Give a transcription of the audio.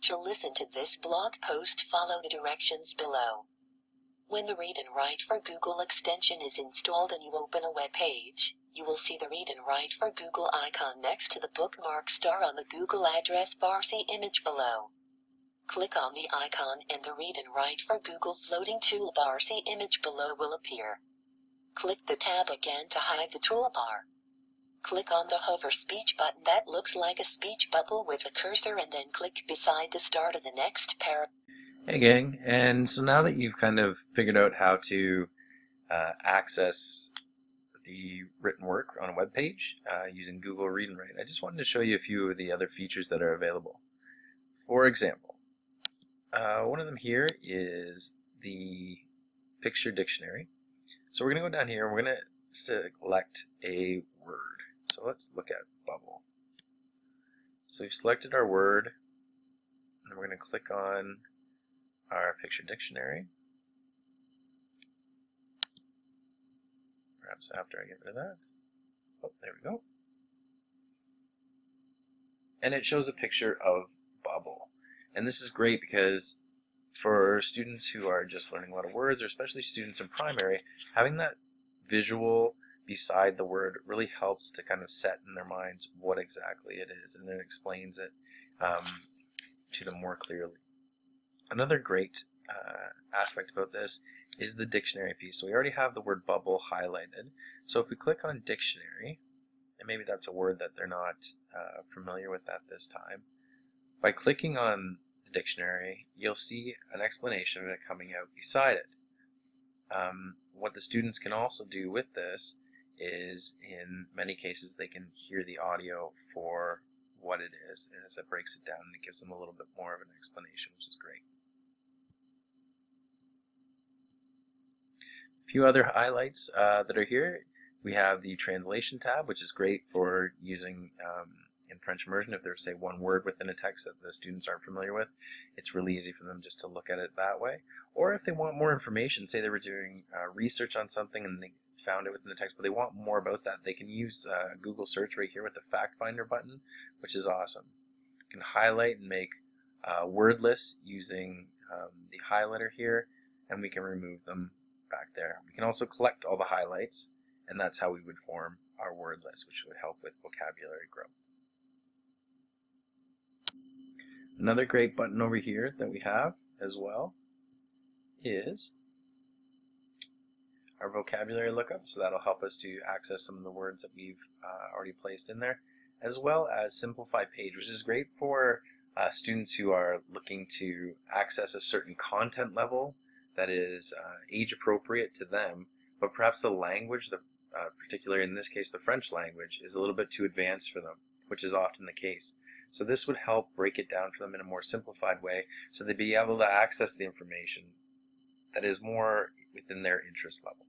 To listen to this blog post, follow the directions below. When the Read and Write for Google extension is installed and you open a web page, you will see the Read and Write for Google icon next to the bookmark star on the Google address bar. See image below. Click on the icon and the Read and Write for Google floating toolbar. See image below will appear. Click the tab again to hide the toolbar. Click on the hover speech button that looks like a speech bubble with a cursor and then click beside the start of the next paragraph. Hey gang, and so now that you've kind of figured out how to access the written work on a web page using Google Read and Write, I just wanted to show you a few of the other features that are available. For example, one of them here is the picture dictionary. So we're going to go down here and we're going to select a word. So let's look at bubble. So we've selected our word and we're going to click on our picture dictionary. Perhaps after I get rid of that. Oh, there we go. And it shows a picture of bubble. And this is great because for students who are just learning a lot of words, or especially students in primary, having that visual beside the word really helps to kind of set in their minds what exactly it is, and then explains it to them more clearly. Another great aspect about this is the dictionary piece. So we already have the word bubble highlighted. So if we click on dictionary, and maybe that's a word that they're not familiar with at this time, by clicking on the dictionary, you'll see an explanation of it coming out beside it. What the students can also do with this is, in many cases, they can hear the audio for what it is as it breaks it down, and it gives them a little bit more of an explanation, which is great. A few other highlights that are here. We have the translation tab, which is great for using in French immersion. If there's, say, one word within a text that the students aren't familiar with, it's really easy for them just to look at it that way. Or if they want more information, say they were doing research on something and they found it within the text, but they want more about that, they can use Google search right here with the fact finder button, which is awesome. You can highlight and make word lists using the highlighter here, and we can remove them back there. We can also collect all the highlights, and that's how we would form our word list, which would help with vocabulary growth. Another great button over here that we have as well is our vocabulary lookup, so that'll help us to access some of the words that we've already placed in there, as well as simplify page, which is great for students who are looking to access a certain content level that is age appropriate to them, but perhaps the language, particularly in this case the French language, is a little bit too advanced for them, which is often the case. So this would help break it down for them in a more simplified way, so they'd be able to access the information that is more within their interest level.